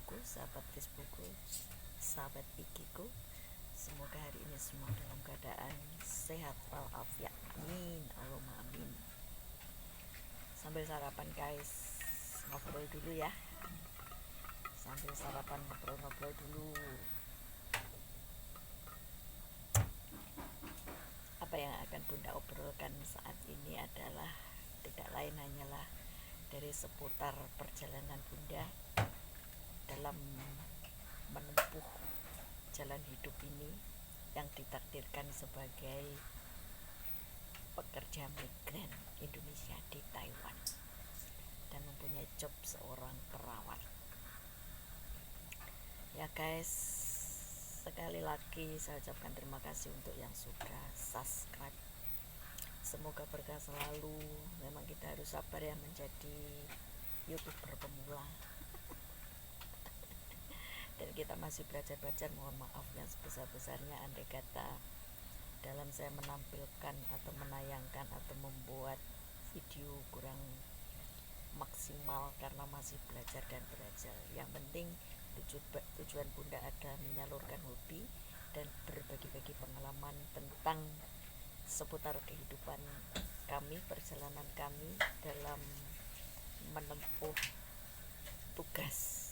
Instagramku, sahabat Facebookku, sahabat IG-ku. Semoga hari ini semua dalam keadaan sehat walafiat. Amin, Allahumma amin. Sambil sarapan guys, ngobrol dulu ya. Sambil sarapan ngobrol-ngobrol dulu. Apa yang akan Bunda obrolkan saat ini adalah tidak lain hanyalah dari seputar perjalanan Bunda dalam menempuh jalan hidup ini yang ditakdirkan sebagai pekerja migran Indonesia di Taiwan dan mempunyai job seorang perawat. Ya guys, sekali lagi saya ucapkan terima kasih untuk yang sudah subscribe. Semoga berkah selalu. Memang kita harus sabar ya menjadi YouTuber pemula. Dan kita masih belajar-belajar, mohon maaf yang sebesar-besarnya andai kata dalam saya menampilkan atau menayangkan atau membuat video kurang maksimal karena masih belajar dan belajar. Yang penting tujuan Bunda ada menyalurkan hobi dan berbagi-bagi pengalaman tentang seputar kehidupan kami, perjalanan kami dalam menempuh tugas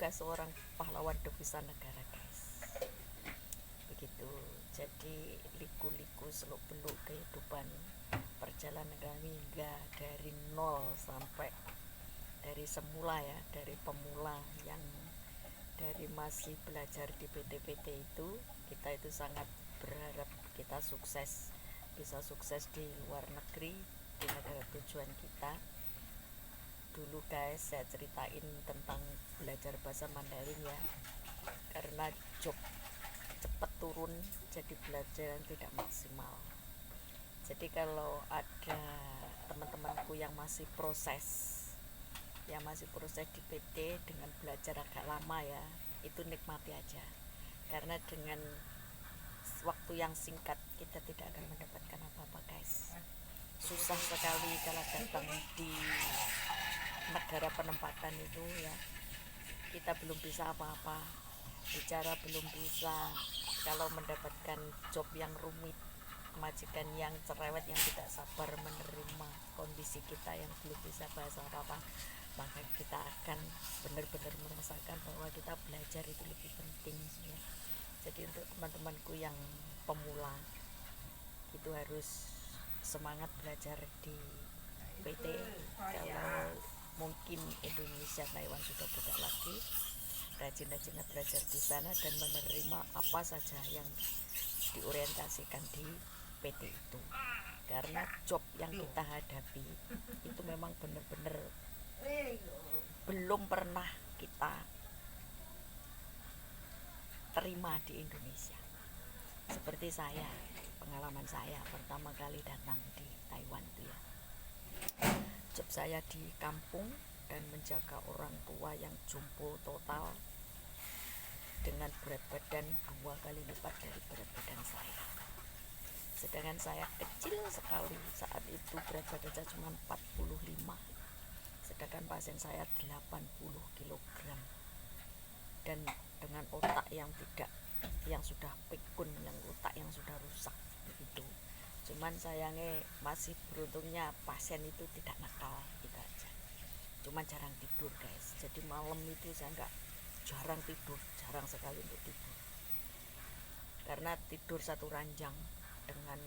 seorang pahlawan devisa negara guys. Begitu. Jadi liku-liku seluk beluk kehidupan perjalanan kami hingga dari nol sampai dari semula ya, dari pemula yang dari masih belajar di PT-PT itu, kita itu sangat berharap kita sukses, bisa sukses di luar negeri, di negara tujuan kita. Dulu guys saya ceritain tentang belajar bahasa Mandarin ya, karena job cepat turun jadi belajar tidak maksimal. Jadi kalau ada teman-temanku yang masih proses di PT dengan belajar agak lama ya, itu nikmati aja, karena dengan waktu yang singkat kita tidak akan mendapatkan apa-apa guys. Susah sekali kalau datang di negara penempatan itu ya, kita belum bisa apa-apa, bicara belum bisa, kalau mendapatkan job yang rumit, majikan yang cerewet yang tidak sabar menerima kondisi kita yang belum bisa bahasa apa-apa, maka kita akan benar-benar merasakan bahwa kita belajar itu lebih penting ya. Jadi untuk teman-temanku yang pemula itu harus semangat belajar di PT. Kalau mungkin Indonesia Taiwan sudah buka lagi, rajin-rajin belajar di sana dan menerima apa saja yang diorientasikan di PT itu, karena job yang kita hadapi itu memang benar-benar belum pernah kita terima di Indonesia. Seperti saya, pengalaman saya pertama kali datang di Taiwan itu ya, job saya di kampung dan menjaga orang tua yang jompo total dengan berat badan 2 kali lipat dari berat badan saya. Sedangkan saya kecil sekali saat itu, berat badan saya cuma 45, sedangkan pasien saya 80 kg dan dengan otak yang sudah pikun, yang otak yang sudah rusak begitu. Cuman sayangnya masih beruntungnya pasien itu tidak nakal, gitu aja. Cuman jarang tidur guys, jadi malam itu saya jarang tidur, jarang sekali untuk tidur, karena tidur satu ranjang dengan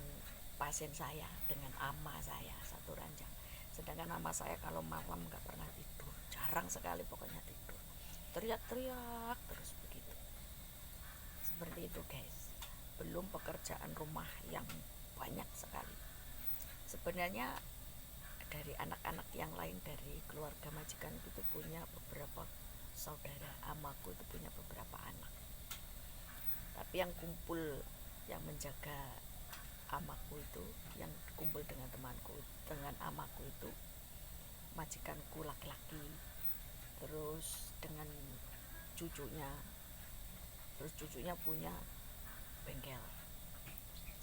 pasien saya, dengan ama saya satu ranjang. Sedangkan ama saya kalau malam nggak pernah tidur, jarang sekali pokoknya tidur, teriak-teriak terus begitu. Seperti itu guys, belum pekerjaan rumah yang banyak sekali. Sebenarnya dari anak-anak yang lain dari keluarga majikan itu punya beberapa saudara, amaku itu punya beberapa anak, tapi yang kumpul, yang menjaga amaku itu, yang kumpul dengan temanku, dengan amaku itu majikanku laki-laki, terus dengan cucunya, terus cucunya punya bengkel.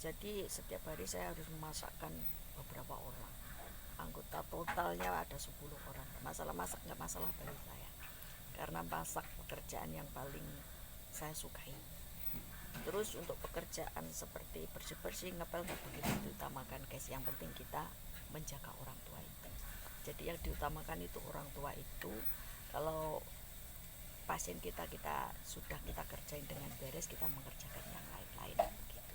Jadi setiap hari saya harus memasakkan beberapa orang, anggota totalnya ada 10 orang. Masalah masak nggak masalah bagi saya, karena masak pekerjaan yang paling saya sukai. Terus untuk pekerjaan seperti bersih-bersih, ngepel nggak begitu diutamakan guys. Yang penting kita menjaga orang tua itu. Jadi yang diutamakan itu orang tua itu. Kalau pasien kita sudah kita kerjain dengan beres, kita mengerjakan yang lain-lain gitu.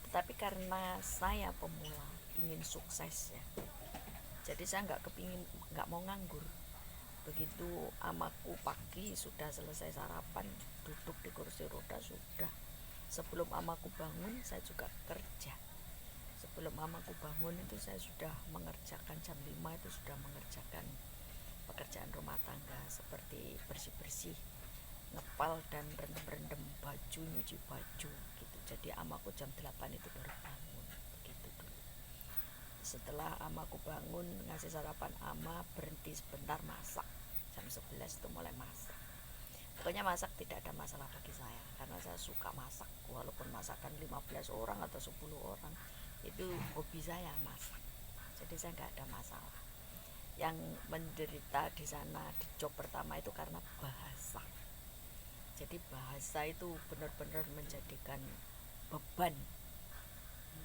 Tetapi karena saya pemula ingin sukses ya, jadi saya nggak mau nganggur. Begitu amaku pagi sudah selesai sarapan, duduk di kursi roda sudah. Sebelum amaku bangun saya juga kerja. Sebelum amaku bangun itu saya sudah mengerjakan, jam 5 itu sudah mengerjakan pekerjaan rumah tangga seperti bersih-bersih, ngepel dan rendem-rendem baju, nyuci baju gitu. Jadi amaku jam 8 itu baru bangun begitu dulu. Setelah amaku bangun ngasih sarapan, ama berhenti sebentar masak. Jam 11 itu mulai masak. Pokoknya masak tidak ada masalah bagi saya karena saya suka masak. Walaupun masakan 15 orang atau 10 orang, itu hobi saya masak. Jadi saya nggak ada masalah. Yang menderita di sana di job pertama itu karena bahasa. Jadi bahasa itu benar-benar menjadikan beban,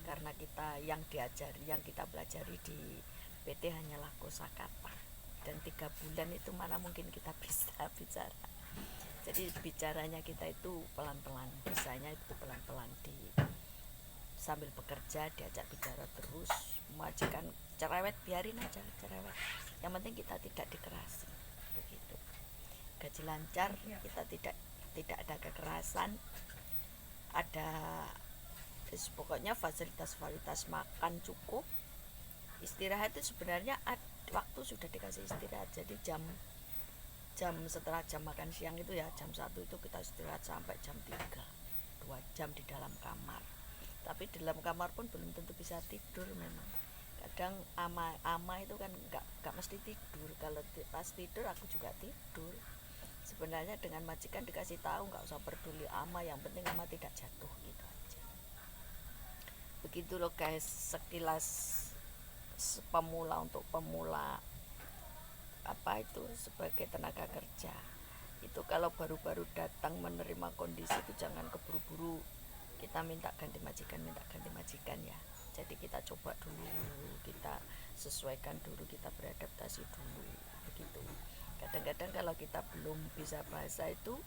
karena kita yang kita pelajari di PT hanyalah kosakata, dan 3 bulan itu mana mungkin kita bisa bicara. Jadi bicaranya kita itu pelan-pelan, bisanya itu pelan-pelan, sambil bekerja diajak bicara terus. Majikan cerewet, biarin aja cerewet, yang penting kita tidak dikerasi begitu. Gaji lancar, kita tidak ada kekerasan, ada pokoknya fasilitas makan cukup. Istirahat itu sebenarnya waktu sudah dikasih istirahat. Jadi jam setelah jam makan siang itu ya jam 1 itu kita istirahat sampai jam 3, 2 jam di dalam kamar. Tapi di dalam kamar pun belum tentu bisa tidur. Memang kadang ama itu kan nggak mesti tidur. Kalau pas tidur aku juga tidur. Sebenarnya dengan majikan dikasih tahu nggak usah peduli ama, yang penting ama tidak jatuh gitu aja. Begitu loh guys, sekilas pemula, untuk pemula apa itu sebagai tenaga kerja itu. Kalau baru-baru datang menerima kondisi itu jangan keburu-buru kita minta ganti majikan ya. Jadi kita coba dulu, kita sesuaikan dulu, kita beradaptasi dulu begitu. Kadang-kadang kalau kita belum bisa bahasa itu,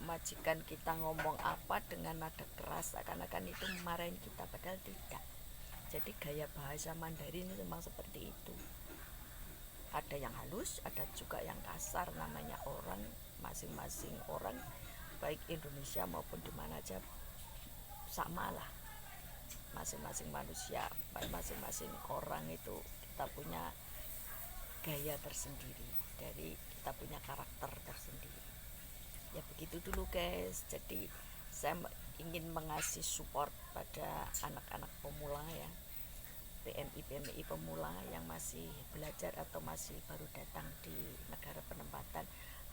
majikan kita ngomong apa dengan nada keras seakan-akan itu memarahin kita, padahal tidak. Jadi gaya bahasa Mandarin itu memang seperti itu. Ada yang halus, ada juga yang kasar. Namanya orang, masing-masing orang baik Indonesia maupun di mana aja sama lah. Masing-masing manusia, masing-masing orang itu kita punya gaya tersendiri, dari kita punya karakter tersendiri. Ya begitu dulu guys. Jadi saya ingin mengasih support pada anak-anak pemula ya, PMI pemula yang masih belajar atau masih baru datang di negara penempatan.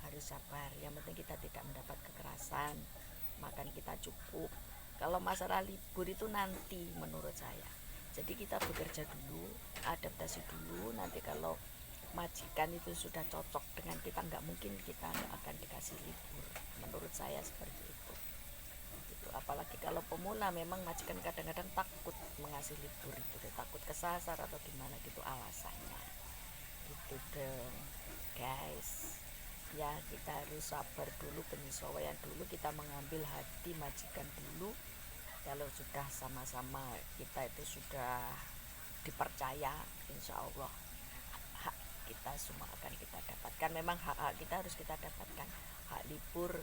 Harus sabar, yang penting kita tidak mendapat kekerasan, makan kita cukup. Kalau masalah libur itu nanti menurut saya. Jadi kita bekerja dulu, adaptasi dulu. Nanti kalau majikan itu sudah cocok dengan kita, nggak mungkin kita nggak akan dikasih libur. Menurut saya seperti itu. Apalagi kalau pemula, memang majikan kadang-kadang takut mengasih libur itu, takut kesasar atau gimana gitu alasannya gitu dong guys. Ya kita harus sabar dulu, penyesuaian dulu, kita mengambil hati majikan dulu. Kalau sudah sama-sama kita itu sudah dipercaya, insya Allah hak kita semua akan kita dapatkan. Memang hak kita harus kita dapatkan. Hak libur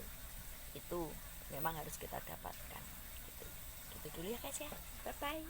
itu memang harus kita dapatkan gitu dulu ya guys ya. Bye bye.